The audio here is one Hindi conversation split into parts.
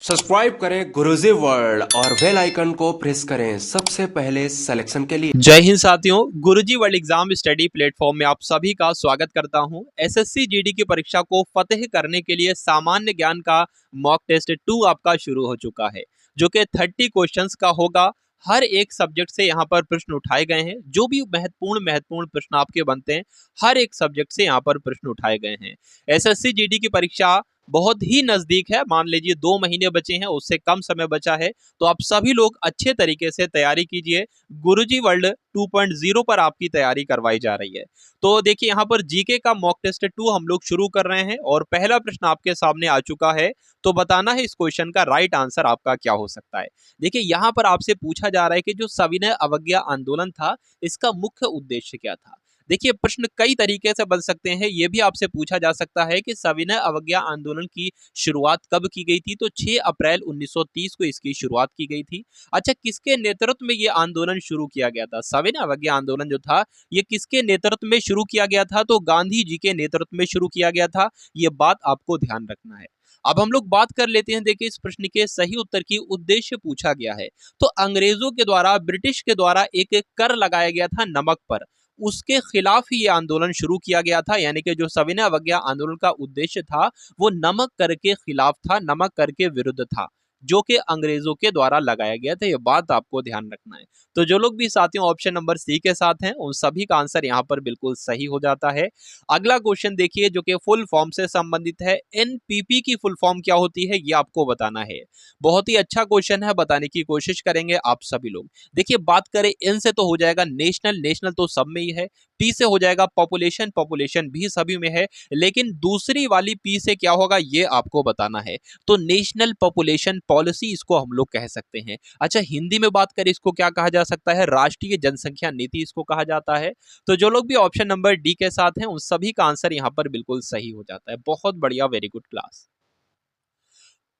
सब्सक्राइब करें गुरुजी वर्ल्ड और बेल आइकन को प्रेस करें सबसे पहले सिलेक्शन के लिए। जय हिंद साथियों, गुरुजी वर्ल्ड एग्जाम स्टडी प्लेटफॉर्म में आप सभी का स्वागत करता हूं। एसएससी जीडी की परीक्षा को फतेह करने के लिए सामान्य ज्ञान का मॉक टेस्ट 2 आपका शुरू हो चुका है, जो कि 30 क्वेश्चंस का होगा। हर एक सब्जेक्ट से यहाँ पर प्रश्न उठाए गए हैं। जो भी महत्वपूर्ण प्रश्न आपके बनते हैं, हर एक सब्जेक्ट से यहाँ पर प्रश्न उठाए गए हैं। एसएससी जीडी की परीक्षा बहुत ही नजदीक है। मान लीजिए 2 महीने बचे हैं, उससे कम समय बचा है, तो आप सभी लोग अच्छे तरीके से तैयारी कीजिए। गुरुजी वर्ल्ड 2.0 पर आपकी तैयारी करवाई जा रही है। तो देखिए, यहाँ पर जीके का मॉक टेस्ट 2 हम लोग शुरू कर रहे हैं और पहला प्रश्न आपके सामने आ चुका है। तो बताना है इस क्वेश्चन का राइट आंसर आपका क्या हो सकता है। देखिए, यहाँ पर आपसे पूछा जा रहा है कि जो सविनय अवज्ञा आंदोलन था, इसका मुख्य उद्देश्य क्या था। देखिए, प्रश्न कई तरीके से बन सकते हैं। यह भी आपसे पूछा जा सकता है कि सविनय अवज्ञा आंदोलन की शुरुआत कब की गई थी। तो 6 अप्रैल 1930 को इसकी शुरुआत की गई थी। अच्छा, किसके नेतृत्व में ये आंदोलन शुरू किया गया था? सविनय अवज्ञा आंदोलन जो था, ये किसके नेतृत्व में शुरू किया गया था? तो गांधी जी के नेतृत्व में शुरू किया गया था। ये बात आपको ध्यान रखना है। अब हम लोग बात कर लेते हैं। देखिए, इस प्रश्न के सही उत्तर की उद्देश्य पूछा गया है। तो अंग्रेजों के द्वारा, ब्रिटिश के द्वारा एक कर लगाया गया था नमक पर, उसके खिलाफ ही ये आंदोलन शुरू किया गया था। यानी कि जो सविनय अवज्ञा आंदोलन का उद्देश्य था, वो नमक कर के खिलाफ था, नमक कर के विरुद्ध था, जो कि अंग्रेजों के द्वारा लगाया गया था। ये बात आपको ध्यान रखना है। तो जो लोग भी साथियों ऑप्शन नंबर सी के साथ हैं, उन सभी का आंसर यहाँ पर बिल्कुल सही हो जाता है। अगला क्वेश्चन देखिए, जो कि फुल फॉर्म से संबंधित है। एनपीपी की फुल फॉर्म क्या होती है, ये आपको बताना है। बहुत ही अच्छा क्वेश्चन है, बताने की कोशिश करेंगे आप सभी लोग। देखिए, बात करें एन से तो हो जाएगा नेशनल, नेशनल तो सब में ही है। पी से हो जाएगा पॉपुलेशन, पॉपुलेशन भी सभी में है। लेकिन दूसरी वाली पी से क्या होगा, ये आपको बताना है। तो नेशनल पॉपुलेशन पॉलिसी इसको हम लोग कह सकते हैं। अच्छा, हिंदी में बात करें इसको क्या कहा जा सकता है? राष्ट्रीय जनसंख्या नीति इसको कहा जाता है। तो जो लोग भी ऑप्शन नंबर डी के साथ हैं, उन सभी का आंसर यहां पर बिल्कुल सही हो जाता है। बहुत बढ़िया, वेरी गुड क्लास।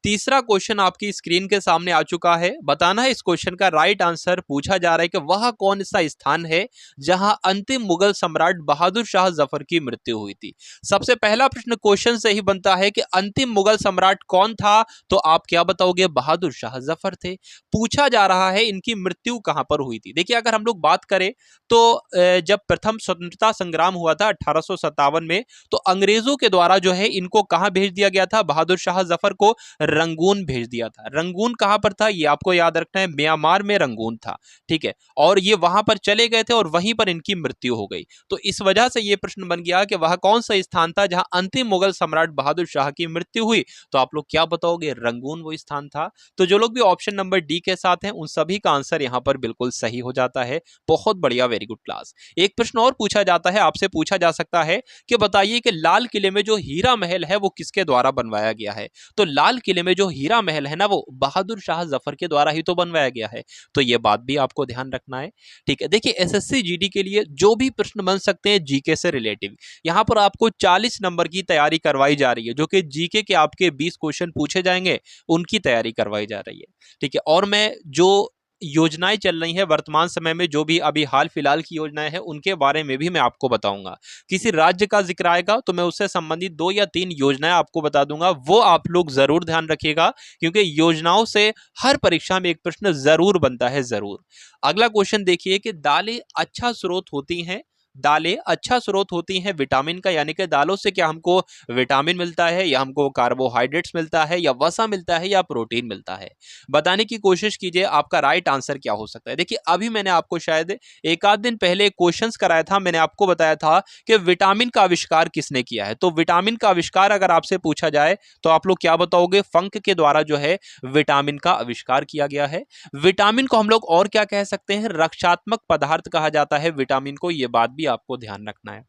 तीसरा क्वेश्चन आपकी स्क्रीन के सामने आ चुका है। बताना है इस क्वेश्चन का राइट आंसर। पूछा जा रहा है कि वह कौन सा स्थान है जहां अंतिम मुगल सम्राट बहादुर शाह जफर की मृत्यु हुई थी। सबसे पहला प्रश्न क्वेश्चन से ही बनता है कि अंतिम मुगल सम्राट कौन था। तो आप क्या बताओगे? बहादुर शाह जफर थे। पूछा जा रहा है इनकी मृत्यु कहां पर हुई थी। देखिए, अगर हम लोग बात करें तो जब प्रथम स्वतंत्रता संग्राम हुआ था 1857 में, तो अंग्रेजों के द्वारा जो है इनको कहां भेज दिया गया था? बहादुर शाह जफर को रंगून भेज दिया था। रंगून कहां पर था, ये आपको याद रखना है। म्यांमार में रंगून था, ठीक है। और ये वहां पर चले गए थे और वहीं पर इनकी मृत्यु हो गई। तो इस वजह से ये प्रश्न बन गया कि वह कौन सा स्थान था जहां अंतिम मुगल सम्राट बहादुर शाह की मृत्यु हुई। तो आप लोग क्या बताओगे? रंगून वो स्थान था। तो जो लोग भी ऑप्शन नंबर डी के साथ हैं, उन सभी का आंसर यहां पर बिल्कुल सही हो जाता है। बहुत बढ़िया, वेरी गुड क्लास। एक प्रश्न और पूछा जाता है, आपसे पूछा जा सकता है कि बताइए कि लाल किले में जो हीरा महल है वो किसके द्वारा बनवाया गया है। तो लाल किले में जो हीरा महल है ना, वो बहादुर शाह जफर के द्वारा ही तो बनवाया गया है। तो ये बात भी आपको ध्यान रखना है, ठीक है। देखिए, एसएससी जीडी के लिए जो भी प्रश्न बन सकते हैं जीके से रिलेटिव, यहां पर आपको 40 नंबर की तैयारी करवाई जा रही है, जो कि जीके के आपके 20 क्वेश्चन पूछे जाएंगे, उनकी तैयारी करवाई जा रही है, ठीक है। और मैं जो योजनाएं चल रही हैं वर्तमान समय में, जो भी अभी हाल फिलहाल की योजनाएं हैं, उनके बारे में भी मैं आपको बताऊंगा। किसी राज्य का जिक्र आएगा तो मैं उससे संबंधित 2 या 3 योजनाएं आपको बता दूंगा। वो आप लोग जरूर ध्यान रखिएगा, क्योंकि योजनाओं से हर परीक्षा में एक प्रश्न जरूर बनता है, जरूर। अगला क्वेश्चन देखिए कि दालें अच्छा स्रोत होती हैं, दालें अच्छा स्रोत होती हैं विटामिन का। यानी कि दालों से क्या हमको विटामिन मिलता है, या हमको कार्बोहाइड्रेट्स मिलता है, या वसा मिलता है, या प्रोटीन मिलता है। बताने की कोशिश कीजिए आपका राइट आंसर क्या हो सकता है। देखिए, अभी मैंने आपको शायद एक आध दिन पहले क्वेश्चंस कराया था, मैंने आपको बताया था कि विटामिन का आविष्कार किसने किया है। तो विटामिन का आविष्कार अगर आपसे पूछा जाए तो आप लोग क्या बताओगे? फंक के द्वारा जो है विटामिन का आविष्कार किया गया है। विटामिन को हम लोग और क्या कह सकते हैं? रक्षात्मक पदार्थ कहा जाता है विटामिन को। यह बात भी आपको ध्यान रखना है।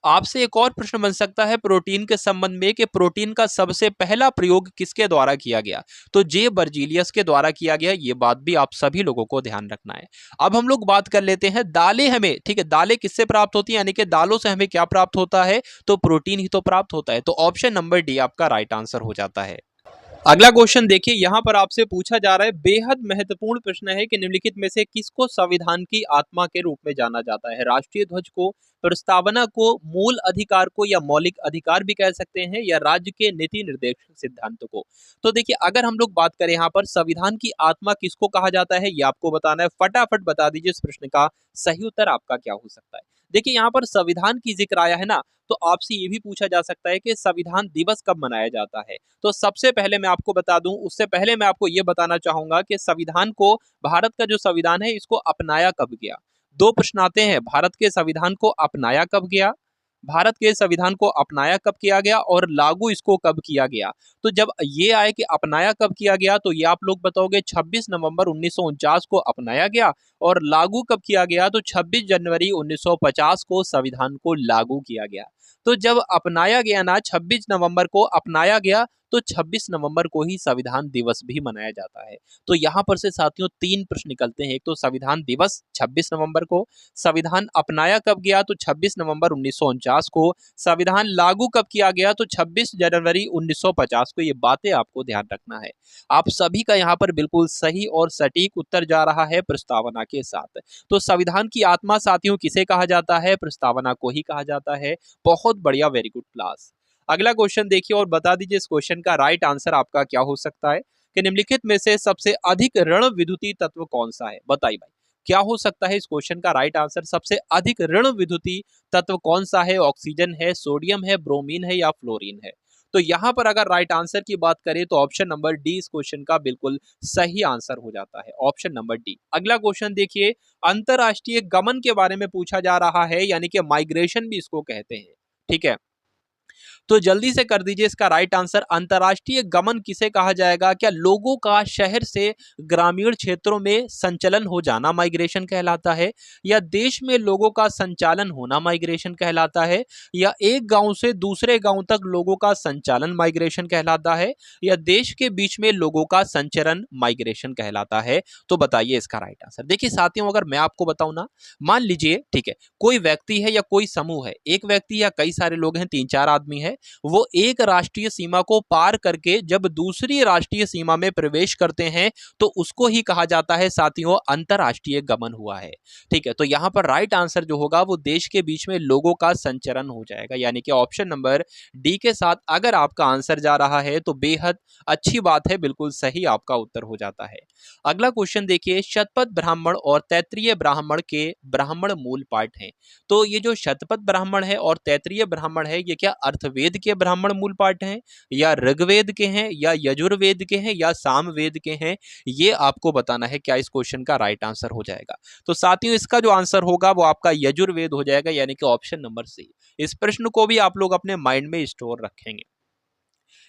आपसे एक और प्रश्न बन सकता है प्रोटीन के संबंध में कि प्रोटीन का सबसे पहला प्रयोग किसके द्वारा किया गया। तो जे बर्जीलियस के द्वारा किया गया। ये बात भी आप सभी लोगों को ध्यान रखना है। अब हम लोग बात कर लेते हैं दालें हमें, ठीक है, दालें किससे प्राप्त होती है, यानी कि दालों से हमें क्या प्राप्त होता है? तो प्रोटीन ही तो प्राप्त होता है। तो ऑप्शन नंबर डी आपका राइट आंसर हो जाता है। अगला क्वेश्चन देखिए, यहाँ पर आपसे पूछा जा रहा है, बेहद महत्वपूर्ण प्रश्न है कि निम्नलिखित में से किसको संविधान की आत्मा के रूप में जाना जाता है? राष्ट्रीय ध्वज को, प्रस्तावना को, मूल अधिकार को, या मौलिक अधिकार भी कह सकते हैं, या राज्य के नीति निर्देशक सिद्धांतों को। तो देखिए, अगर हम लोग बात करें यहाँ पर संविधान की आत्मा किसको कहा जाता है, ये आपको बताना है। फटाफट बता दीजिए इस प्रश्न का सही उत्तर आपका क्या हो सकता है। देखिए, यहाँ पर संविधान की जिक्र आया है ना, तो आपसे ये भी पूछा जा सकता है कि संविधान दिवस कब मनाया जाता है। तो सबसे पहले मैं आपको बता दूं, उससे पहले मैं आपको ये बताना चाहूंगा कि संविधान को, भारत का जो संविधान है, इसको अपनाया कब गया। दो प्रश्न आते हैं, भारत के संविधान को अपनाया कब गया, भारत के संविधान को अपनाया कब किया गया, और लागू इसको कब किया गया। तो जब ये आए कि अपनाया कब किया गया, तो ये आप लोग बताओगे 26 नवंबर 1949 को अपनाया गया, और लागू कब किया गया, तो 26 जनवरी 1950 को संविधान को लागू किया गया। तो जब अपनाया गया ना, 26 नवंबर को अपनाया गया, तो 26 नवंबर को ही संविधान दिवस भी मनाया जाता है। तो यहाँ पर से साथियों तीन प्रश्न निकलते हैं। एक तो संविधान दिवस 26 नवंबर को, संविधान अपनाया कब गया, तो 26 नवंबर 1949 को, संविधान लागू कब किया गया, तो 26 जनवरी 1950 को। ये बातें आपको ध्यान रखना है। आप सभी का यहाँ पर बिल्कुल सही और सटीक उत्तर जा रहा है प्रस्तावना के साथ। तो संविधान की आत्मा साथियों किसे कहा जाता है, प्रस्तावना को ही कहा जाता है। बहुत बढ़िया, वेरी गुड क्लास। अगला क्वेश्चन देखिए और बता दीजिए इस क्वेश्चन का राइट आंसर आपका क्या हो सकता है कि निम्नलिखित में से सबसे अधिक ऋण विद्युतीय तत्व कौन सा है। बताइए भाई, क्या हो सकता है इस क्वेश्चन का राइट आंसर। सबसे अधिक ऋण विद्युतीय तत्व कौन सा है? ऑक्सीजन है, सोडियम है, ब्रोमीन है, या फ्लोरीन है। तो यहां पर अगर राइट आंसर की बात करें तो ऑप्शन नंबर डी इस क्वेश्चन का बिल्कुल सही आंसर हो जाता है, ऑप्शन नंबर डी। अगला क्वेश्चन देखिए, अंतरराष्ट्रीय गमन के बारे में पूछा जा रहा है, यानी कि माइग्रेशन भी इसको कहते हैं। ठीक है, तो जल्दी से कर दीजिए इसका राइट आंसर। अंतरराष्ट्रीय गमन किसे कहा जाएगा? क्या लोगों का शहर से ग्रामीण क्षेत्रों में संचलन हो जाना माइग्रेशन कहलाता है, या देश में लोगों का संचालन होना माइग्रेशन कहलाता है, या एक गांव से दूसरे गांव तक लोगों का संचालन माइग्रेशन कहलाता है, या देश के बीच में लोगों का संचरण माइग्रेशन कहलाता है। तो बताइए इसका राइट आंसर। देखिए साथियों, अगर मैं आपको बताऊं ना, मान लीजिए ठीक है, कोई व्यक्ति है या कोई समूह है, एक व्यक्ति या कई सारे लोग हैं, 3-4 आदमी है, वो एक राष्ट्रीय सीमा को पार करके जब दूसरी राष्ट्रीय सीमा में प्रवेश करते हैं, तो उसको ही कहा जाता है साथियों अंतरराष्ट्रीय गमन हुआ है। ठीक है, तो यहां पर राइट आंसर जो होगा वो देश के बीच में लोगों का संचरण हो जाएगा, यानी कि ऑप्शन नंबर डी के साथ अगर आपका आंसर जा रहा है तो बेहद अच्छी बात है, बिल्कुल सही आपका उत्तर हो जाता है। अगला क्वेश्चन देखिए, शतपथ ब्राह्मण और तैत्रीय ब्राह्मण के ब्राह्मण मूल पाठ हैं। तो ये जो शतपथ ब्राह्मण है और तैत्रीय ब्राह्मण है, ये क्या अर्थवेद के ब्राह्मण मूल पाठ हैं, या ऋग्वेद के हैं, या यजुर्वेद के हैं, या सामवेद के हैं? ये आपको बताना है क्या इस क्वेश्चन का राइट आंसर हो जाएगा। तो साथियों इसका जो आंसर होगा वो आपका यजुर्वेद हो जाएगा, यानी कि ऑप्शन नंबर सी। इस प्रश्न को भी आप लोग अपने माइंड में स्टोर रखेंगे।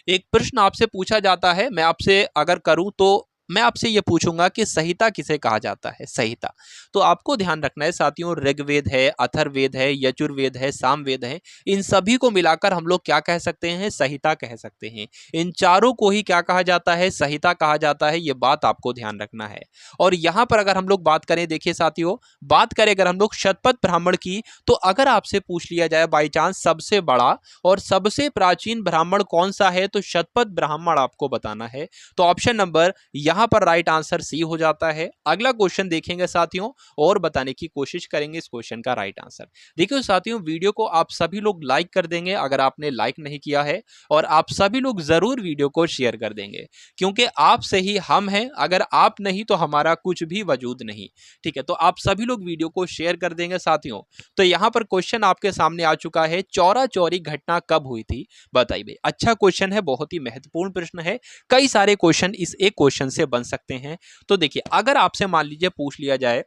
एक प्रश्न आपसे पूछा जाता है, मैं आपसे अगर करूं तो मैं आपसे ये पूछूंगा कि संहिता किसे कहा जाता है, संहिता। तो आपको ध्यान रखना है साथियों, ऋग्वेद है, अथर्ववेद है, यजुर्वेद है, सामवेद है, इन सभी को मिलाकर हम लोग क्या कह सकते हैं? संहिता कह सकते हैं। इन चारों को ही क्या कहा जाता है? संहिता कहा जाता है। ये बात आपको ध्यान रखना है। और यहां पर अगर हम लोग बात करें, देखिए साथियों, बात करें अगर हम लोग शतपथ ब्राह्मण की, तो अगर आपसे पूछ लिया जाए बाई चांस सबसे बड़ा और सबसे प्राचीन ब्राह्मण कौन सा है, तो शतपथ ब्राह्मण आपको बताना है। तो ऑप्शन नंबर यहां पर राइट आंसर सी हो जाता है। अगला क्वेश्चन देखेंगे साथियों और बताने की कोशिश करेंगे इस क्वेश्चन का राइट आंसर। देखिए साथियों, वीडियो को आप सभी लोग लाइक कर देंगे अगर आपने लाइक नहीं किया है, और आप सभी लोग जरूर वीडियो को शेयर कर देंगे, क्योंकि आप से ही हम हैं, अगर आप नहीं तो हमारा कुछ भी वजूद नहीं। ठीक है, तो आप सभी लोग वीडियो को शेयर कर देंगे साथियों। तो यहां पर क्वेश्चन आपके सामने आ चुका है, चौरा चौरी घटना कब हुई थी? बताइए। अच्छा क्वेश्चन है, बहुत ही महत्वपूर्ण प्रश्न है। कई सारे क्वेश्चन इस एक क्वेश्चन से बन सकते हैं। तो देखिए, अगर आपसे मान लीजिए पूछ लिया जाए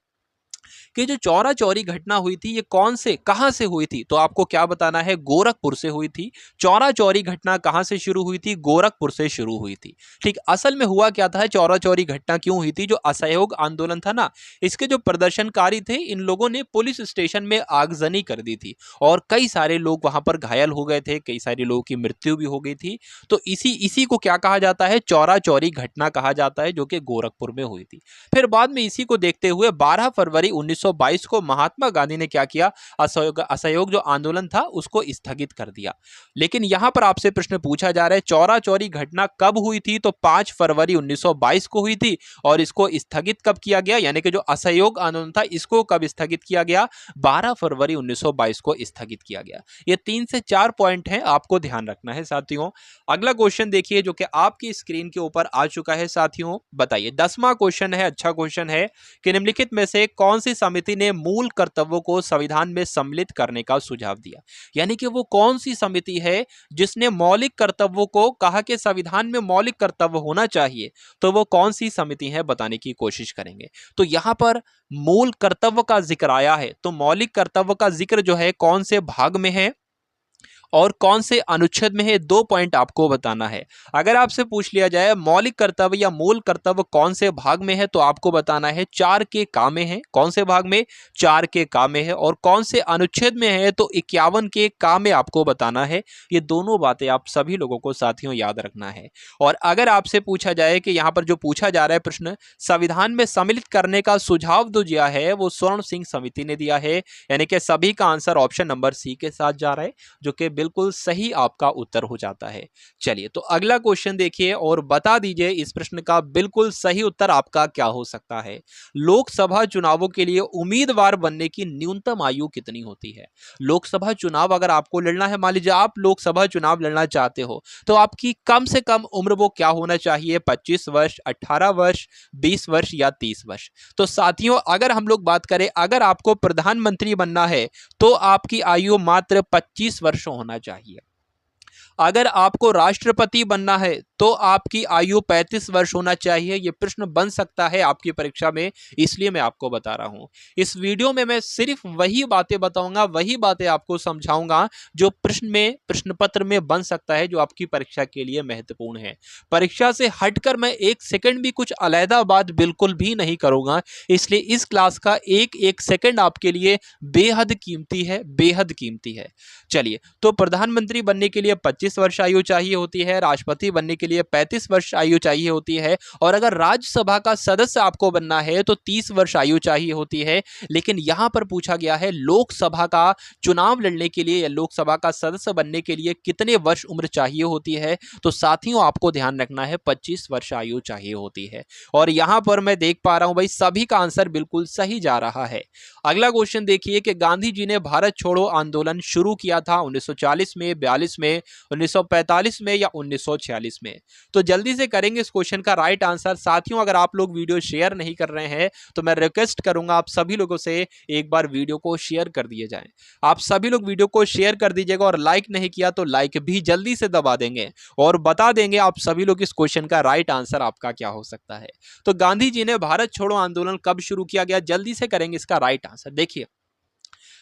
कि जो चौरा चौरी घटना हुई थी ये कौन से कहां से हुई थी, तो आपको क्या बताना है? गोरखपुर से हुई थी। चौरा चौरी घटना कहां से शुरू हुई थी? गोरखपुर से शुरू हुई थी। ठीक, असल में हुआ क्या था, चौरा चौरी घटना क्यों हुई थी? जो असहयोग आंदोलन था ना, इसके जो प्रदर्शनकारी थे, इन लोगों ने पुलिस स्टेशन में आगजनी कर दी थी, और कई सारे लोग वहां पर घायल हो गए थे, कई सारे लोगों की मृत्यु भी हो गई थी। तो इसी इसी को क्या कहा जाता है? चौरा चौरी घटना कहा जाता है, जो कि गोरखपुर में हुई थी। फिर बाद में इसी को देखते हुए 12 फरवरी 1922 को महात्मा गांधी ने क्या किया, असहयोग जो आंदोलन था उसको स्थगित कर दिया। लेकिन यहां पर आपसे प्रश्न पूछा जा रहा है चौरा चौरी घटना कब हुई थी, तो 5 फरवरी 1922 को हुई थी। और इसको स्थगित कब किया गया, यानी कि जो असहयोग आंदोलन था इसको कब स्थगित किया गया, 12 फरवरी 1922 को स्थगित किया गया। ये 3 से 4 पॉइंट हैं, आपको ध्यान रखना है साथियों। अगला क्वेश्चन देखिए जो कि आपकी स्क्रीन के ऊपर आ चुका है साथियों। बताइए 10वां क्वेश्चन है, अच्छा क्वेश्चन है कि निम्नलिखित में से कौन सी समिति ने मूल कर्तव्यों को संविधान में सम्मिलित करने का सुझाव दिया। यानी कि वो कौन सी समिति है जिसने मौलिक कर्तव्यों को कहा कि संविधान में मौलिक कर्तव्य होना चाहिए, तो वो कौन सी समिति है बताने की कोशिश करेंगे। तो यहां पर मूल कर्तव्य का जिक्र आया है, तो मौलिक कर्तव्य का जिक्र जो है कौन से भाग में है और कौन से अनुच्छेद में है, 2 पॉइंट आपको बताना है। अगर आपसे पूछ लिया जाए मौलिक कर्तव्य या मूल कर्तव्य कौन से भाग में है, तो आपको बताना है 4 के का में है। कौन से भाग में, 4 के का में है। और कौन से अनुच्छेद में है, तो 51 के का में आपको बताना है। ये दोनों बातें आप सभी लोगों को साथियों याद रखना है। और अगर आपसे पूछा जाए कि यहाँ पर जो पूछा जा रहा है प्रश्न, संविधान में सम्मिलित करने का सुझाव जो दिया है वो स्वर्ण सिंह समिति ने दिया है, यानी कि सभी का आंसर ऑप्शन नंबर सी के साथ जा रहा है, जो कि बिल्कुल सही आपका उत्तर हो जाता है। चलिए तो अगला क्वेश्चन देखिए और बता दीजिए इस प्रश्न का बिल्कुल सही उत्तर आपका क्या हो सकता है। लोकसभा चुनावों के लिए उम्मीदवार बनने की न्यूनतम आयु कितनी होती है। लोकसभा चुनाव अगर आपको लड़ना है, मान लीजिए आप लोकसभा चुनाव लड़ना चाहते हो, तो आपकी कम से कम उम्र वो क्या होना चाहिए, 25 वर्ष, 18 वर्ष, 20 वर्ष या 30 वर्ष। तो साथियों अगर हम लोग बात करें, अगर आपको प्रधानमंत्री बनना है तो आपकी आयु मात्र 25 वर्ष होना चाहिए। अगर आपको राष्ट्रपति बनना है तो आपकी आयु 35 वर्ष होना चाहिए। यह प्रश्न बन सकता है आपकी परीक्षा में, इसलिए मैं आपको बता रहा हूं। इस वीडियो में मैं सिर्फ वही बातें बताऊंगा, वही बातें आपको समझाऊंगा जो प्रश्न पत्र में बन सकता है, जो आपकी परीक्षा के लिए महत्वपूर्ण है। परीक्षा से हटकर मैं 1 सेकंड भी कुछ अलग बात बिल्कुल भी नहीं करूंगा, इसलिए इस क्लास का एक एक सेकंड आपके लिए बेहद कीमती है, बेहद कीमती है। चलिए तो प्रधानमंत्री बनने के लिए 25 वर्ष आयु चाहिए होती है, राष्ट्रपति बनने के लिए 35 वर्ष आयु चाहिए होती है, और अगर राज्यसभा का सदस्य आपको बनना है तो 30 वर्ष आयु चाहिए होती है। लेकिन यहां पर पूछा गया है लोकसभा का चुनाव लड़ने के लिए या लोकसभा का सदस्य बनने के लिए कितने वर्ष उम्र चाहिए होती है, तो साथियों आपको ध्यान रखना है 25 वर्ष आयु चाहिए होती है। और यहां पर मैं देख पा रहा हूं भाई सभी का आंसर बिल्कुल सही जा रहा है। अगला क्वेश्चन देखिए कि गांधी जी ने भारत छोड़ो आंदोलन शुरू किया था 1940 में, 42 में, 1945 में या 1946 में। तो जल्दी से करेंगे इस क्वेश्चन का राइट आंसर। साथियों अगर आप लोग वीडियो शेयर नहीं कर रहे हैं तो मैं रिक्वेस्ट करूंगा आप सभी लोगों से एक बार वीडियो को शेयर कर दिए जाए। आप सभी लोग वीडियो को शेयर कर दीजिएगा, और लाइक नहीं किया तो लाइक भी जल्दी से दबा देंगे और बता देंगे आप सभी लोग इस क्वेश्चन का राइट आंसर आपका क्या हो सकता है। तो गांधी जी ने भारत छोड़ो आंदोलन कब शुरू किया गया, जल्दी से करेंगे इसका राइट आंसर। देखिए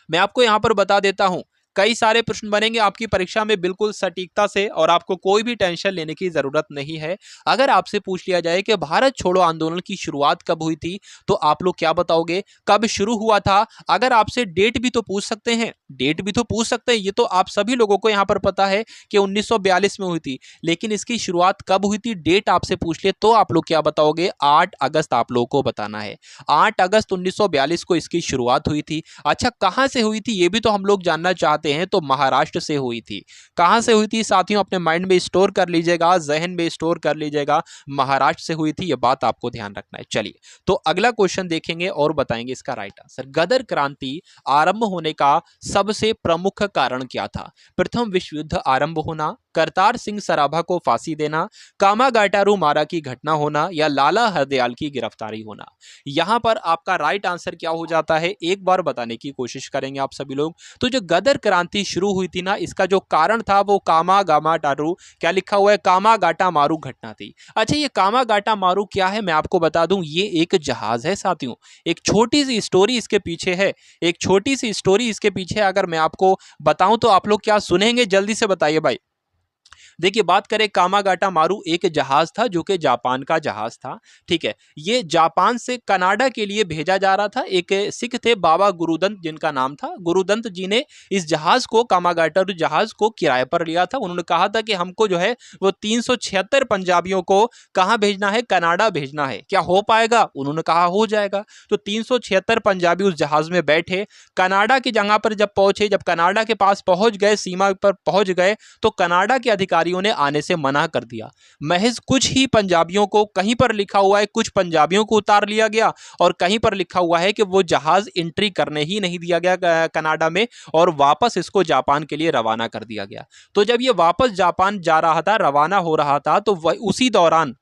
मैं आपको यहां पर बता देता हूं, कई सारे प्रश्न बनेंगे आपकी परीक्षा में बिल्कुल सटीकता से, और आपको कोई भी टेंशन लेने की जरूरत नहीं है। अगर आपसे पूछ लिया जाए कि भारत छोड़ो आंदोलन की शुरुआत कब हुई थी, तो आप लोग क्या बताओगे, कब शुरू हुआ था। अगर आपसे डेट भी तो पूछ सकते हैं, डेट भी तो पूछ सकते हैं, ये तो आप सभी लोगों को यहां पर पता है कि 1942 में हुई थी, लेकिन इसकी शुरुआत कब हुई थी, डेट आपसे पूछ ले तो आप लोग क्या बताओगे, 8 अगस्त आप लोगों को बताना है। 8 अगस्त 1942 को इसकी शुरुआत हुई थी। अच्छा कहां से हुई थी ये भी तो हम लोग जानना चाहते हैं, तो महाराष्ट्र से हुई थी। कहां से हुई थी साथियों, अपने माइंड में स्टोर कर लीजिएगा, जहन में स्टोर कर लीजिएगा, महाराष्ट्र से हुई थी, यह बात आपको ध्यान रखना है। चलिए तो अगला क्वेश्चन देखेंगे और बताएंगे इसका राइट आंसर। गदर क्रांति आरंभ होने का सबसे प्रमुख कारण क्या था। प्रथम विश्व युद्ध आरंभ होना, करतार सिंह सराभा को फांसी देना, कामागाटारू मारा की घटना होना, या लाला हरदयाल की गिरफ्तारी होना। यहां पर आपका राइट आंसर क्या हो जाता है, एक बार बताने की कोशिश करेंगे आप सभी लोग। तो जो गदर क्रांति शुरू हुई थी ना, इसका जो कारण था वो कामागाटारू, क्या लिखा हुआ है, कामागाटा मारू घटना थी। अच्छा ये कामागाटा मारू क्या है, मैं आपको बता दूं, ये एक जहाज है साथियों। एक छोटी सी स्टोरी इसके पीछे है, एक छोटी सी स्टोरी इसके पीछे अगर मैं आपको बताऊं तो आप लोग क्या सुनेंगे, जल्दी से बताइए भाई। देखिए बात करें कामागाटा मारू एक जहाज था जो कि जापान का जहाज था। ठीक है, ये जापान से कनाडा के लिए भेजा जा रहा था। एक सिख थे बाबा गुरुदंत जिनका नाम था, गुरुदंत जी ने इस जहाज को कामागाटा जहाज को किराए पर लिया था। उन्होंने कहा था कि हमको जो है वो 376 पंजाबियों को कहाँ भेजना है, कनाडा भेजना है। क्या हो पाएगा? उन्होंने कहा हो जाएगा। तो 376 पंजाबी उस जहाज में बैठे, कनाडा की जगह पर जब पहुंचे, जब कनाडा के पास पहुंच गए, सीमा पर पहुंच गए, तो कनाडा के अधिकारियों ने आने से मना कर दिया। महज कुछ ही पंजाबियों को, कहीं पर लिखा हुआ है कुछ पंजाबियों को उतार लिया गया और कहीं पर लिखा हुआ है कि वो जहाज एंट्री करने ही नहीं दिया गया कनाडा में, और वापस इसको जापान के लिए रवाना कर दिया गया। तो जब ये वापस जापान जा रहा था, रवाना हो रहा था, तो उसी दौरान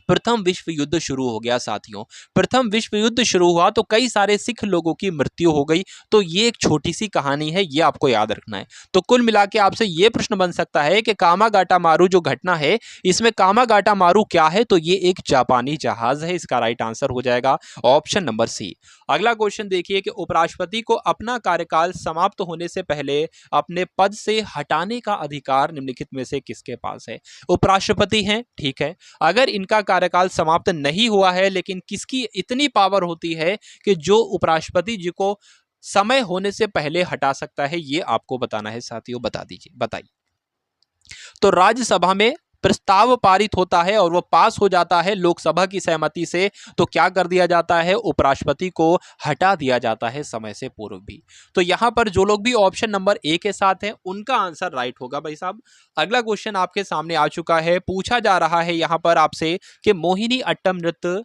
प्रथम विश्व युद्ध शुरू हो गया साथियों। प्रथम विश्व युद्ध शुरू हुआ तो कई सारे सिख लोगों की मृत्यु हो गई। तो ये एक छोटी सी कहानी है, ये आपको याद रखना है। तो कुल मिला के आपसे ये प्रश्न बन सकता है कि कामागाटा मारू जो घटना है, इसमें कामागाटा मारू क्या है? तो ये एक जापानी जहाज है। इसका राइट आंसर हो जाएगा ऑप्शन नंबर सी। अगला क्वेश्चन देखिए कि उपराष्ट्रपति को अपना कार्यकाल समाप्त होने से पहले अपने पद से हटाने का अधिकार निम्नलिखित में से किसके पास है? उपराष्ट्रपति हैं, ठीक है। अगर इनका कार्यकाल समाप्त नहीं हुआ है, लेकिन किसकी इतनी पावर होती है कि जो उपराष्ट्रपति जी को समय होने से पहले हटा सकता है, ये आपको बताना है साथियों। बता दीजिए, बताइए। तो राज्यसभा में प्रस्ताव पारित होता है और वो पास हो जाता है लोकसभा की सहमति से, तो क्या कर दिया जाता है? उपराष्ट्रपति को हटा दिया जाता है समय से पूर्व भी। तो यहां पर जो लोग भी ऑप्शन नंबर ए के साथ हैं, उनका आंसर राइट होगा भाई साहब। अगला क्वेश्चन आपके सामने आ चुका है, पूछा जा रहा है यहां पर आपसे कि मोहिनी अट्टम नृत्य,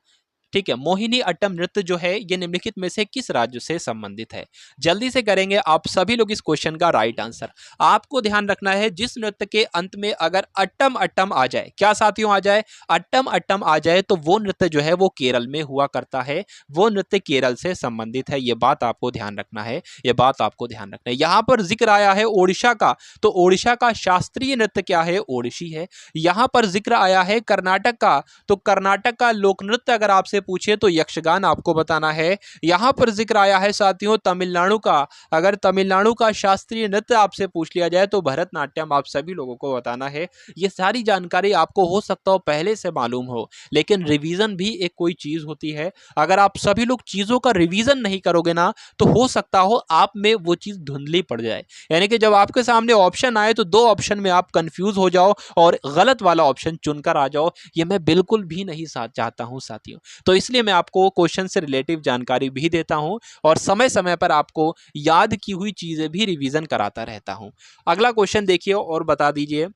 ठीक है, मोहिनी अट्टम नृत्य जो है ये निम्नलिखित में से किस राज्य से संबंधित है? जल्दी से करेंगे आप सभी लोग इस क्वेश्चन का राइट आंसर। आपको ध्यान रखना है, जिस नृत्य के अंत में अगर अट्टम अट्टम आ जाए, क्या साथियों आ जाए? अट्टम अट्टम आ जाए, तो वो नृत्य जो है वो केरल में हुआ करता है। वो नृत्य केरल से संबंधित है, ये बात आपको ध्यान रखना है, ये बात आपको ध्यान रखना है। यहां पर जिक्र आया है ओडिशा का, तो ओडिशा का शास्त्रीय नृत्य क्या है? ओडिसी है। यहां पर जिक्र आया है कर्नाटक का, तो कर्नाटक का लोक नृत्य अगर आपसे पूछे तो यक्षगान आपको बताना है। यहां पर जिक्र आया है साथियों तमिलनाडु का, अगर तमिलनाडु का शास्त्रीय नृत्य आपसे पूछ लिया जाए तो भरतनाट्यम आप सभी लोगों को बताना है। ये सारी जानकारी आपको हो सकता हो पहले से मालूम हो, लेकिन रिवीजन भी एक कोई चीज होती है। अगर आप सभी लोग चीजों का रिवीजन नहीं करोगे ना, तो हो सकता हो आप में वो चीज धुंधली पड़ जाए। यानी कि जब आपके सामने ऑप्शन आए तो दो ऑप्शन में आप कंफ्यूज हो जाओ और गलत वाला ऑप्शन चुनकर आ जाओ, ये मैं बिल्कुल भी नहीं चाहता हूं साथियों। तो इसलिए मैं आपको क्वेश्चन से रिलेटिव जानकारी भी देता हूं और समय समय पर आपको याद की हुई चीजें भी रिवीजन कराता रहता हूं। अगला क्वेश्चन देखिए और बता दीजिए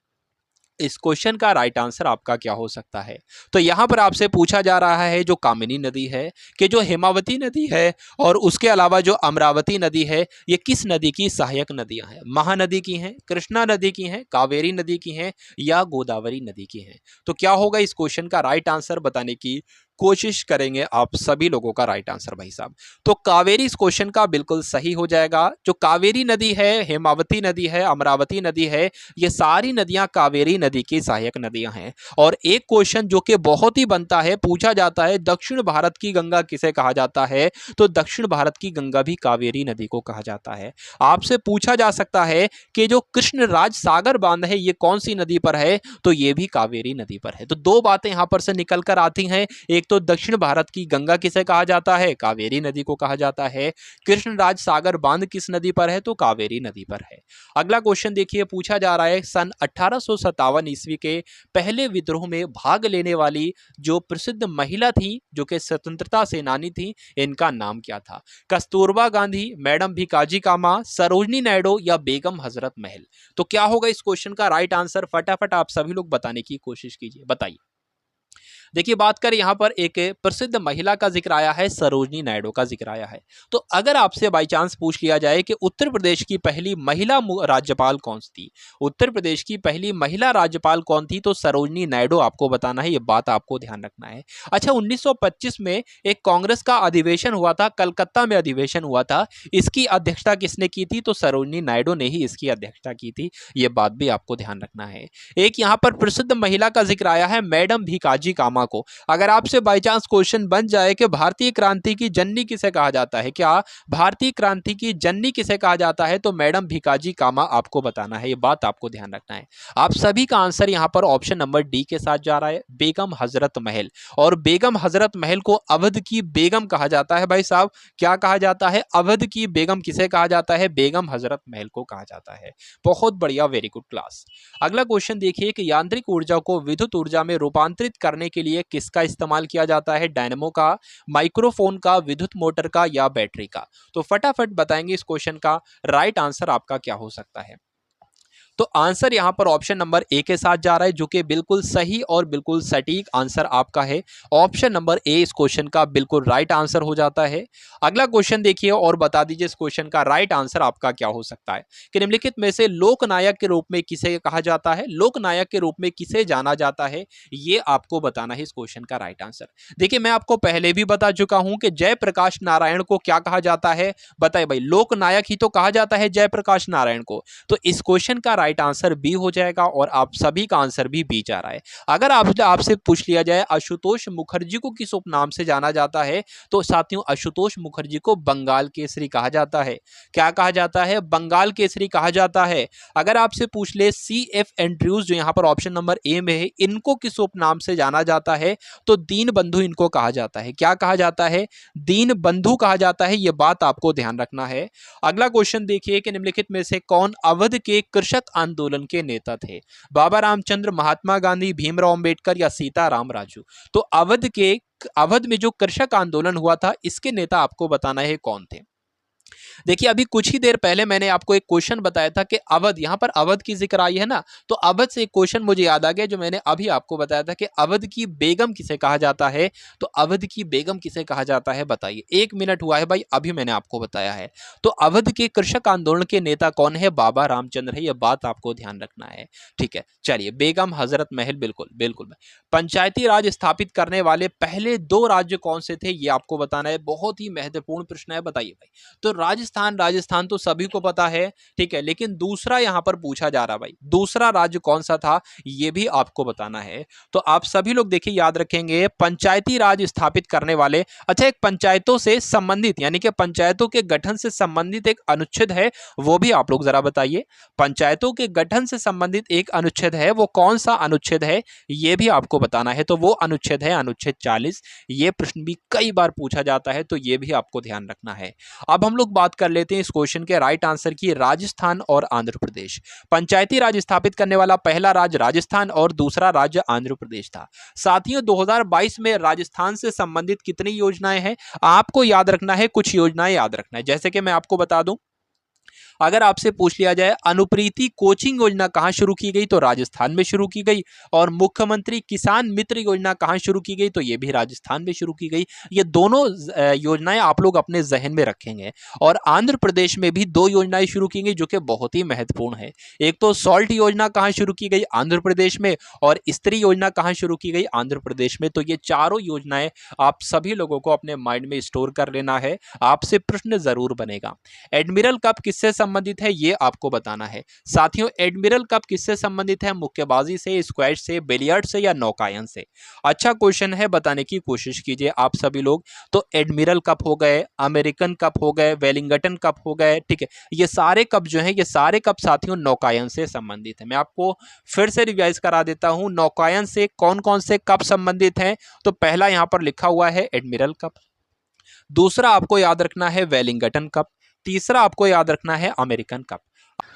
इस क्वेश्चन का राइट आंसर आपका क्या हो सकता है। तो यहां पर आपसे पूछा जा रहा है जो कामिनी नदी है, कि जो हेमावती नदी है और उसके अलावा जो अमरावती नदी है, ये किस नदी की सहायक नदियां हैं? महानदी की हैं, कृष्णा नदी की हैं, कावेरी नदी की हैं या गोदावरी नदी की हैं? तो क्या होगा इस क्वेश्चन का राइट आंसर बताने की कोशिश करेंगे आप सभी लोगों का राइट आंसर भाई साहब। तो कावेरी इस क्वेश्चन का बिल्कुल सही हो जाएगा। जो कावेरी नदी है, हेमावती नदी है, अमरावती नदी है, ये सारी नदियां कावेरी नदी की सहायक नदियां हैं। और एक क्वेश्चन जो कि बहुत ही बनता है, पूछा जाता है दक्षिण भारत की गंगा किसे कहा जाता है? तो दक्षिण भारत की गंगा भी कावेरी नदी को कहा जाता है। आपसे पूछा जा सकता है कि जो कृष्णराज सागर बांध है ये कौन सी नदी पर है? तो ये भी कावेरी नदी पर है। तो दो बातें यहां पर से निकल कर आती हैं, एक तो दक्षिण भारत की गंगा किसे कहा जाता है? कावेरी नदी को कहा जाता है। कृष्णराज सागर बांध किस नदी पर है? तो कावेरी नदी पर है। अगला क्वेश्चन देखिए, पूछा जा रहा है सन 1857 ईस्वी के पहले विद्रोह में भाग लेने वाली जो प्रसिद्ध महिला थी, जो कि स्वतंत्रता सेनानी थी, इनका नाम क्या था? कस्तूरबा गांधी, मैडम भिकाजी कामा, सरोजनी नायडू या बेगम हजरत महल? तो क्या होगा इस क्वेश्चन का राइट आंसर? फटाफट आप सभी लोग बताने की कोशिश कीजिए, बताइए। देखिए बात करें यहाँ पर एक प्रसिद्ध महिला का जिक्र आया है, सरोजनी नायडू का जिक्र आया है। तो अगर आपसे बाई चांस पूछ लिया जाए कि उत्तर प्रदेश की पहली महिला राज्यपाल कौन सी थी, उत्तर प्रदेश की पहली महिला राज्यपाल कौन थी? तो सरोजनी नायडू आपको बताना है, ये बात आपको ध्यान रखना है। अच्छा, 1925 में एक कांग्रेस का अधिवेशन हुआ था, कलकत्ता में अधिवेशन हुआ था, इसकी अध्यक्षता किसने की थी? तो सरोजनी नायडू ने ही इसकी अध्यक्षता की थी, ये बात भी आपको ध्यान रखना है। एक यहाँ पर प्रसिद्ध महिला का जिक्र आया है, मैडम भिकाजी कामा को। अगर आपसे बाई चांस क्वेश्चन बन जाए कि भारतीय क्रांति की जननी किसे कहा जाता है, क्या भारतीय क्रांति की जननी किसे कहा जाता है, तो मैडम भिकाजी कामा आपको बताना है, ये बात आपको ध्यान रखना है। आप सभी का आंसर यहां पर ऑप्शन नंबर डी के साथ जा रहा है, बेगम हजरत महल। और बेगम हजरत महल को अवध की बेगम कहा जाता है भाई साहब। क्या कहा जाता है? अवध की बेगम किसे कहा जाता है? बेगम हजरत महल को कहा जाता है। बहुत बढ़िया, वेरी गुड क्लास। अगला क्वेश्चन देखिए कि यांत्रिक ऊर्जा को विद्युत ऊर्जा में रूपांतरित करने के लिए किसका इस्तेमाल किया जाता है? डायनेमो का, माइक्रोफोन का, विद्युत मोटर का या बैटरी का? तो फटाफट बताएंगे इस क्वेश्चन का राइट आंसर आपका क्या हो सकता है। तो आंसर यहां पर ऑप्शन नंबर ए के साथ जा रहा है, जो कि बिल्कुल सही और बिल्कुल सटीक आंसर आपका है। ऑप्शन नंबर ए इस क्वेश्चन का बिल्कुल राइट आंसर हो जाता है। अगला क्वेश्चन देखिए और बता दीजिए इस क्वेश्चन का राइट आंसर आपका क्या हो सकता है कि निम्नलिखित में से लोकनायक के रूप में किसे कहा जाता है, लोकनायक के रूप में किसे जाना जाता है, ये आपको बताना है इस क्वेश्चन का राइट आंसर। देखिए मैं आपको पहले भी बता चुका हूं कि जयप्रकाश नारायण को क्या कहा जाता है, बताइए भाई, लोकनायक ही तो कहा जाता है जयप्रकाश नारायण को। तो इस क्वेश्चन का राइट आंसर बी हो जाएगा और आप सभी का आंसर भी बी जा रहा है। अगर आपसे पूछ लिया जाए आशुतोष मुखर्जी को किस उपनाम से जाना जाता है, तो साथियों आशुतोष मुखर्जी को बंगाल केसरी कहा जाता है। क्या कहा जाता है? बंगाल केसरी कहा जाता है। अगर आपसे पूछ ले सी एफ एंड्रयूज, जो यहां पर ऑप्शन नंबर ए में है, इनको किस उपनाम से जाना जाता है, तो दीन बंधु इनको कहा जाता है। क्या कहा जाता है? दीन बंधु कहा जाता है। यह बात आपको ध्यान रखना है। अगला क्वेश्चन देखिए कि निम्नलिखित में से कौन अवध के कृषक आंदोलन के नेता थे? बाबा रामचंद्र, महात्मा गांधी, भीमराव अंबेडकर या सीताराम राजू? तो अवध में जो कृषक आंदोलन हुआ था, इसके नेता आपको बताना है कौन थे। देखिए अभी कुछ ही देर पहले मैंने आपको एक क्वेश्चन बताया था कि अवध, यहां पर अवध की जिक्र आई है ना, तो अवध से एक क्वेश्चन मुझे याद आ गया जो मैंने अभी आपको बताया था कि अवध की बेगम किसे कहा जाता है। तो अवध की बेगम किसे कहा जाता है बताइए। 1 मिनट हुआ है भाई, अभी मैंने आपको बताया है। तो अवध के कृषक आंदोलन के नेता कौन है? बाबा रामचंद्र है। यह बात आपको ध्यान रखना है, ठीक है। चलिए, बेगम हजरत महल, बिल्कुल बिल्कुल। पंचायती राज स्थापित करने वाले पहले 2 राज्य कौन से थे, ये आपको बताना है। बहुत ही महत्वपूर्ण प्रश्न है, बताइए भाई। तो राजस्थान तो सभी को पता है, ठीक है, लेकिन दूसरा यहां पर पूछा जा रहा भाई, दूसरा राज्य कौन सा था, यह भी आपको बताना है। तो आप सभी लोग देखिए याद रखेंगे, पंचायती राज स्थापित करने वाले, अच्छा, एक पंचायतों से संबंधित यानी कि पंचायतों के गठन से संबंधित एक अनुच्छेद है, वो भी आप लोग जरा बताइए। पंचायतों के गठन से संबंधित एक अनुच्छेद है, वो कौन सा अनुच्छेद है, यह भी आपको बताना है। तो वो अनुच्छेद है अनुच्छेद 40। यह प्रश्न भी कई बार पूछा जाता है, तो यह भी आपको ध्यान रखना है। अब हम लोग बात कर लेते हैं इस क्वेश्चन के राइट आंसर की। राजस्थान और आंध्र प्रदेश, पंचायती राज स्थापित करने वाला पहला राज्य राजस्थान और दूसरा राज्य आंध्र प्रदेश था। साथियों 2022 में राजस्थान से संबंधित कितनी योजनाएं हैं, आपको याद रखना है, कुछ योजनाएं याद रखना है। जैसे कि मैं आपको बता दूं, अगर आपसे पूछ लिया जाए अनुप्रीति कोचिंग योजना कहां शुरू की गई, तो राजस्थान में शुरू की गई। और मुख्यमंत्री किसान मित्र योजना कहां शुरू की गई, तो यह भी राजस्थान में शुरू की गई। ये दोनों योजनाएं आप लोग अपने जहन में रखेंगे। और आंध्र प्रदेश में भी 2 योजनाएं शुरू की गई जो कि बहुत ही महत्वपूर्ण है। एक तो सॉल्ट योजना कहां शुरू की गई, आंध्र प्रदेश में, और स्त्री योजना कहां शुरू की गई, आंध्र प्रदेश में। तो ये चारों योजनाएं आप सभी लोगों को अपने माइंड में स्टोर कर लेना है, आपसे प्रश्न जरूर बनेगा। एडमिरल कप किससे संबंधित है, ये आपको बताना है। साथियों एडमिरल कप किससे संबंधित है? मुक्केबाजी से, स्क्वैश से, बिलियर्ड से या नौकायन से? अच्छा क्वेश्चन है, बताने की कोशिश कीजिए आप सभी लोग। तो एडमिरल कप हो गए, अमेरिकन कप हो गए, वेलिंगटन कप हो गए, ठीक है, ये सारे कप जो हैं, ये सारे कप साथियों नौकायन से संबंधित है। मैं आपको फिर से रिवाइज करा देता हूं, नौकायन से कौन कौन से कप संबंधित हैं। तो पहला यहां पर लिखा हुआ है एडमिरल कप, दूसरा आपको याद रखना है वेलिंगटन कप, तीसरा आपको याद रखना है अमेरिकन कप।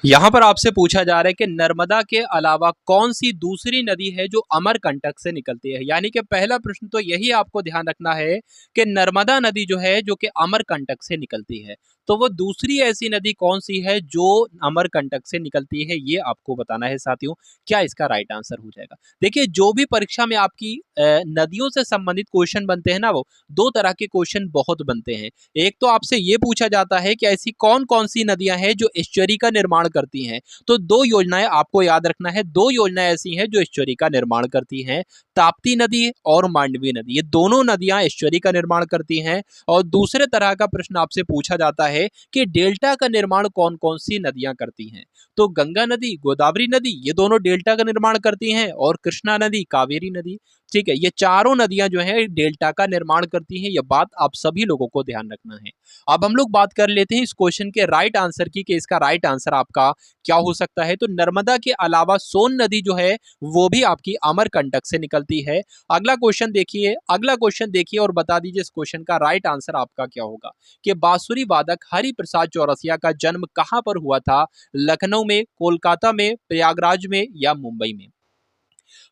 यहां पर आपसे पूछा जा रहा है कि नर्मदा के अलावा कौन सी दूसरी नदी है जो अमरकंटक से निकलती है। यानी कि पहला प्रश्न तो यही आपको ध्यान रखना है कि नर्मदा नदी जो है जो कि अमरकंटक से निकलती है, तो वो दूसरी ऐसी नदी कौन सी है जो अमरकंटक से निकलती है, ये आपको बताना है साथियों। क्या इसका राइट आंसर हो जाएगा? देखिए जो भी परीक्षा में आपकी नदियों से संबंधित क्वेश्चन बनते हैं ना, वो 2 तरह के क्वेश्चन बहुत बनते हैं। एक तो आपसे ये पूछा जाता है कि ऐसी कौन कौन सी नदियां हैं जो एस्चुअरी का निर्माण करती हैं। तो 2 योजनाएं आपको याद रखना है, 2 योजनाएं ऐसी हैं जो एस्चुअरी का निर्माण करती हैं, ताप्ती नदी और मांडवी नदी। ये दोनों नदियां एस्चुअरी का निर्माण करती हैं। और दूसरे तरह का प्रश्न आपसे पूछा जाता है कि डेल्टा का निर्माण कौन कौन सी नदियां करती हैं। तो गंगा नदी, गोदावरी नदी, ये दोनों डेल्टा का निर्माण करती हैं, और कृष्णा नदी, कावेरी नदी। ठीक है, ये चारों नदियां जो है डेल्टा का निर्माण करती हैं, ये बात आप सभी लोगों को ध्यान रखना है। अब हम लोग बात कर लेते हैं इस क्वेश्चन के राइट आंसर की कि इसका राइट आंसर आपका क्या हो सकता है। तो नर्मदा के अलावा सोन नदी जो है वो भी आपकी अमरकंटक से निकलती है। अगला क्वेश्चन देखिए और बता दीजिए इस क्वेश्चन का राइट आंसर आपका क्या होगा कि बांसुरी वादक हरि प्रसाद चौरसिया का जन्म कहां पर हुआ था? लखनऊ में, कोलकाता में, प्रयागराज में या मुंबई में?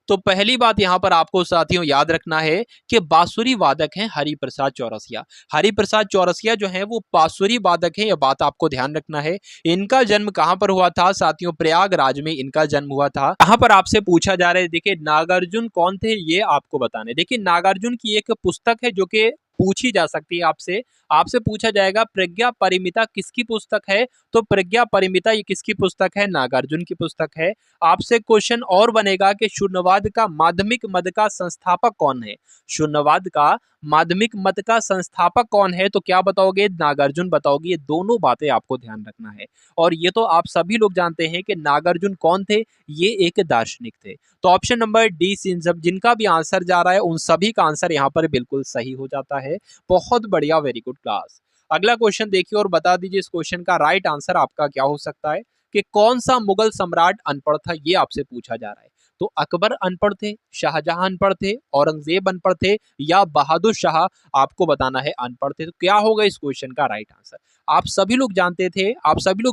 तो पहली बात यहां पर आपको साथियों याद रखना है कि बांसुरी वादक हैं हरिप्रसाद चौरसिया। हरिप्रसाद चौरसिया जो है वो बांसुरी वादक है, यह बात आपको ध्यान रखना है। इनका जन्म कहां पर हुआ था साथियों? प्रयागराज में इनका जन्म हुआ था। यहां पर आपसे पूछा जा रहा है, देखिए नागार्जुन कौन थे ये आपको बताने। देखिए नागार्जुन की एक पुस्तक है जो कि पूछी जा सकती है आपसे। आपसे पूछा जाएगा प्रज्ञा परिमिता किसकी पुस्तक है? तो प्रज्ञा परिमिता ये किसकी पुस्तक है? नागार्जुन की पुस्तक है। आपसे क्वेश्चन और बनेगा कि शून्यवाद का माध्यमिक मत का संस्थापक कौन है? शून्यवाद का माध्यमिक मत का संस्थापक कौन है? तो क्या बताओगे? नागार्जुन बताओगे। ये दोनों बातें आपको ध्यान रखना है। और ये तो आप सभी लोग जानते हैं कि नागार्जुन कौन थे, ये एक दार्शनिक थे। तो ऑप्शन नंबर डी जिनका भी आंसर जा रहा है उन सभी का आंसर यहाँ पर बिल्कुल सही हो जाता है। बहुत बढ़िया, वेरी गुड क्लास। अगला क्वेश्चन देखिए और बता दीजिए इस क्वेश्चन का राइट आंसर आपका क्या हो सकता है कि कौन सा मुगल सम्राट अनपढ़ था, ये आपसे पूछा जा रहा है। तो अकबर अनपढ़ थे, शाहजहां अनपढ़ थे, औरंगजेब अनपढ़ थे या बहादुर शाह आपको बताना है अनपढ़ थे। तो क्या होगा इस क्वेश्चन का राइट आंसर? आप सभी लोग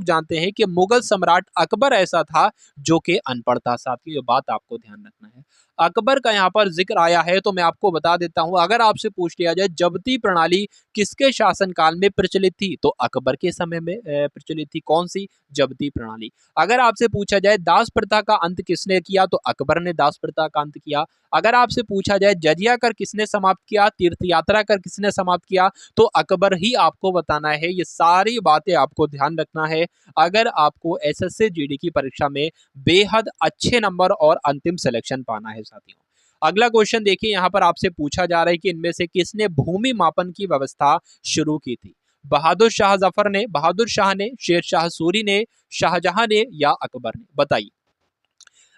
जानते हैं कि मुगल सम्राट अकबर ऐसा था जो कि अनपढ़ था। साथियों ये बात आपको ध्यान रखना है। अकबर का यहाँ पर जिक्र आया है तो मैं आपको बता देता हूं, अगर आपसे पूछ लिया जाए जब्ती प्रणाली किसके शासनकाल में प्रचलित थी, तो अकबर के समय में प्रचलित थी। कौन सी? जब्ती प्रणाली। अगर आपसे पूछा जाए दास प्रथा का अंत किसने किया, तो अकबर ने दास प्रथा का अंत किया। अगर आपसे पूछा जाए जजिया कर किसने समाप्त किया, तीर्थ यात्रा कर किसने समाप्त किया, तो अकबर ही आपको बताना है। ये सारी बातें आपको ध्यान रखना है अगर आपको एसएससी जीडी की परीक्षा में बेहद अच्छे नंबर और अंतिम सिलेक्शन पाना है साथियों। अगला क्वेश्चन देखिए, यहाँ पर आपसे पूछा जा रहा है कि इनमें से किसने भूमि मापन की व्यवस्था शुरू की थी? बहादुर शाह जफर ने, बहादुर शाह ने, शेर शाह सूरी ने, शाहजहां ने या अकबर ने? बताइए।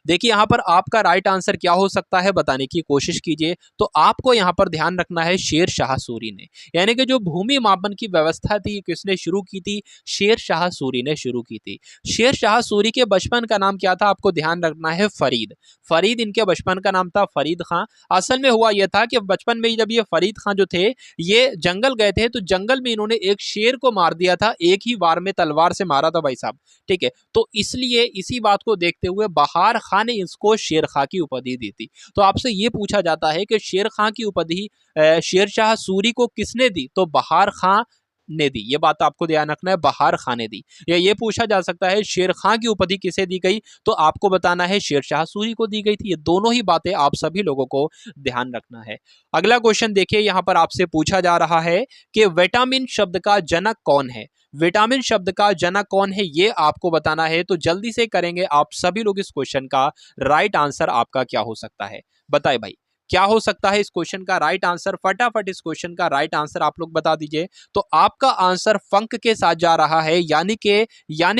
देखिए यहाँ पर आपका राइट आंसर क्या हो सकता है बताने की कोशिश कीजिए। तो आपको यहाँ पर ध्यान रखना है शेर शाह सूरी ने। यानी कि जो भूमि मापन की व्यवस्था थी किसने शुरू की थी? शेर शाह सूरी ने शुरू की थी। शेर शाह सूरी के बचपन का नाम क्या था? आपको ध्यान रखना है फरीद। फरीद इनके बचपन का नाम था, फरीद खां। असल में हुआ यह था कि बचपन में जब ये फरीद खां जो थे ये जंगल गए थे तो जंगल में इन्होंने एक शेर को मार दिया था, एक ही वार में तलवार से मारा था भाई साहब। ठीक है, तो इसलिए इसी बात को देखते हुए बहार खां ने इसको शेर खां की उपाधि दी थी। तो आपसे ये पूछा जाता है कि शेर खां की उपाधि शेर शाह सूरी को किसने दी? तो बहार खां ने दी। ये बात आपको ध्यान रखना है, बहार खां ने दी। या ये पूछा जा सकता है शेर खां की उपाधि किसे दी गई, तो आपको बताना है शेर शाह सूरी को दी गई थी। ये दोनों ही बातें आप सभी लोगों को ध्यान रखना है। अगला क्वेश्चन देखिए, यहां पर आपसे पूछा जा रहा है कि विटामिन शब्द का जनक कौन है? विटामिन शब्द का जनक कौन है ये आपको बताना है। तो जल्दी से करेंगे आप सभी लोग इस क्वेश्चन का राइट आंसर आपका क्या हो सकता है? बताए भाई, क्या हो सकता है इस क्वेश्चन का राइट आंसर? फटाफट इस क्वेश्चन का राइट आंसर आप लोग बता दीजिए। तो आपका आंसर फंक के साथ जा रहा है, यानी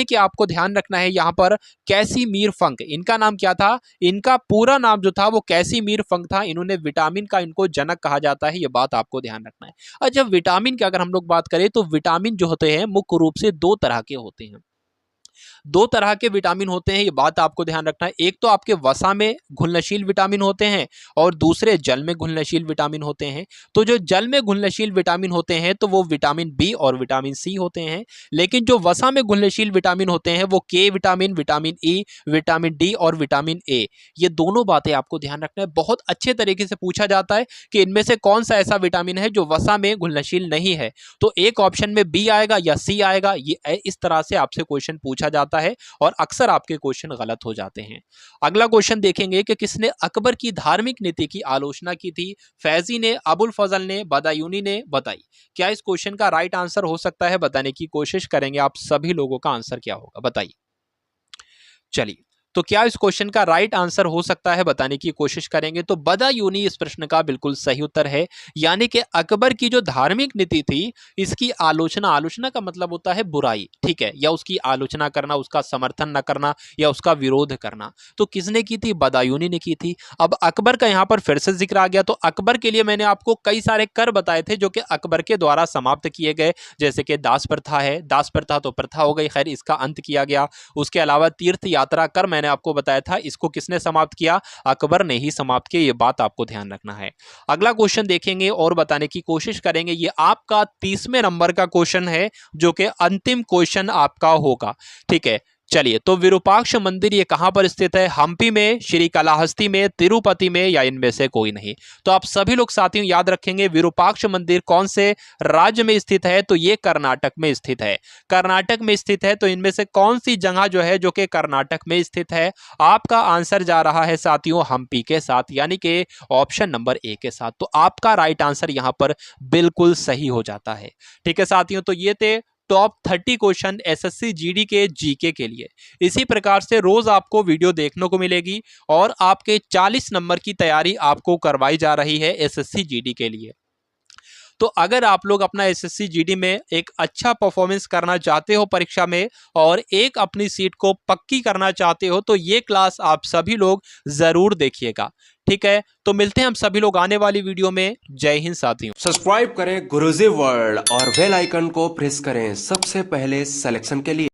कि आपको ध्यान रखना है यहाँ पर कैसीमीर फंक। इनका नाम क्या था? इनका पूरा नाम जो था वो कैसीमीर फंक था। इन्होंने विटामिन का इनको जनक कहा जाता है, ये बात आपको ध्यान रखना है। अच्छा, विटामिन की अगर हम लोग बात करें तो विटामिन जो होते हैं मुख्य रूप से दो तरह के होते हैं। दो तरह के विटामिन होते हैं, ये बात आपको ध्यान रखना है। एक तो आपके वसा में घुलनशील विटामिन होते हैं और दूसरे जल में घुलनशील विटामिन होते हैं। तो जो जल में घुलनशील विटामिन होते हैं तो वो विटामिन बी और विटामिन सी होते हैं, लेकिन जो वसा में घुलनशील विटामिन होते हैं वो के vitamin, vitamin E, vitamin D और विटामिन ए। ये दोनों बातें आपको ध्यान रखना है। बहुत अच्छे तरीके से पूछा जाता है कि इनमें से कौन सा ऐसा विटामिन है जो वसा में घुलनशील नहीं है, तो एक ऑप्शन में बी आएगा या सी आएगा। ये इस तरह से आपसे क्वेश्चन पूछा जाता है और अक्सर आपके क्वेश्चन गलत हो जाते हैं। अगला क्वेश्चन देखेंगे कि किसने अकबर की धार्मिक नीति की आलोचना की थी? फैजी ने, अबुल फजल ने, बदायूनी ने? बताइए, क्या इस क्वेश्चन का राइट आंसर हो सकता है? बताने की कोशिश करेंगे आप सभी लोगों का आंसर क्या होगा, बताइए। चलिए, तो क्या इस क्वेश्चन का राइट आंसर हो सकता है, बताने की कोशिश करेंगे। तो बदायूनी इस प्रश्न का बिल्कुल सही उत्तर है, यानी कि अकबर की जो धार्मिक नीति थी इसकी आलोचना, आलोचना का मतलब होता है बुराई, ठीक है, या उसकी आलोचना करना, उसका समर्थन न करना या उसका विरोध करना, तो किसने की थी? बदायूनी ने की थी। अब अकबर का यहां पर फिर से जिक्र आ गया, तो अकबर के लिए मैंने आपको कई सारे कर बताए थे जो कि अकबर के द्वारा समाप्त किए गए, जैसे कि दास प्रथा है, दास प्रथा तो प्रथा हो गई, खैर इसका अंत किया गया। उसके अलावा तीर्थ यात्रा कर मैंने आपको बताया था, इसको किसने समाप्त किया? अकबर ने ही समाप्त किया, ये बात आपको ध्यान रखना है। अगला क्वेश्चन देखेंगे और बताने की कोशिश करेंगे, ये आपका 30वें नंबर का क्वेश्चन है जो कि अंतिम क्वेश्चन आपका होगा, ठीक है। चलिए, तो विरूपाक्ष मंदिर ये कहां पर स्थित है? हम्पी में, श्री कालाहस्ती में, तिरुपति में, या इनमें से कोई नहीं? तो आप सभी लोग साथियों याद रखेंगे, विरूपाक्ष मंदिर कौन से राज्य में स्थित है? तो ये कर्नाटक में स्थित है। कर्नाटक में स्थित है, तो इनमें से कौन सी जगह जो है जो कि कर्नाटक में स्थित है? आपका आंसर जा रहा है साथियों हम्पी के साथ, यानी कि ऑप्शन नंबर ए के साथ। तो आपका राइट आंसर यहां पर बिल्कुल सही हो जाता है, ठीक है साथियों। तो ये थे टॉप 30 क्वेश्चन एसएससी जीडी के जीके के लिए। इसी प्रकार से रोज आपको वीडियो देखने को मिलेगी और आपके 40 नंबर की तैयारी आपको करवाई जा रही है एसएससी जीडी के लिए। तो अगर आप लोग अपना एसएससी जीडी में एक अच्छा परफॉर्मेंस करना चाहते हो परीक्षा में और एक अपनी सीट को पक्की करना चाहते हो, तो ये क्लास आप सभी लोग जरूर देखिएगा, ठीक है। तो मिलते हैं हम सभी लोग आने वाली वीडियो में। जय हिंद साथियों। सब्सक्राइब करें गुरुजी वर्ल्ड और बेल आइकन को प्रेस करें सबसे पहले सिलेक्शन के लिए।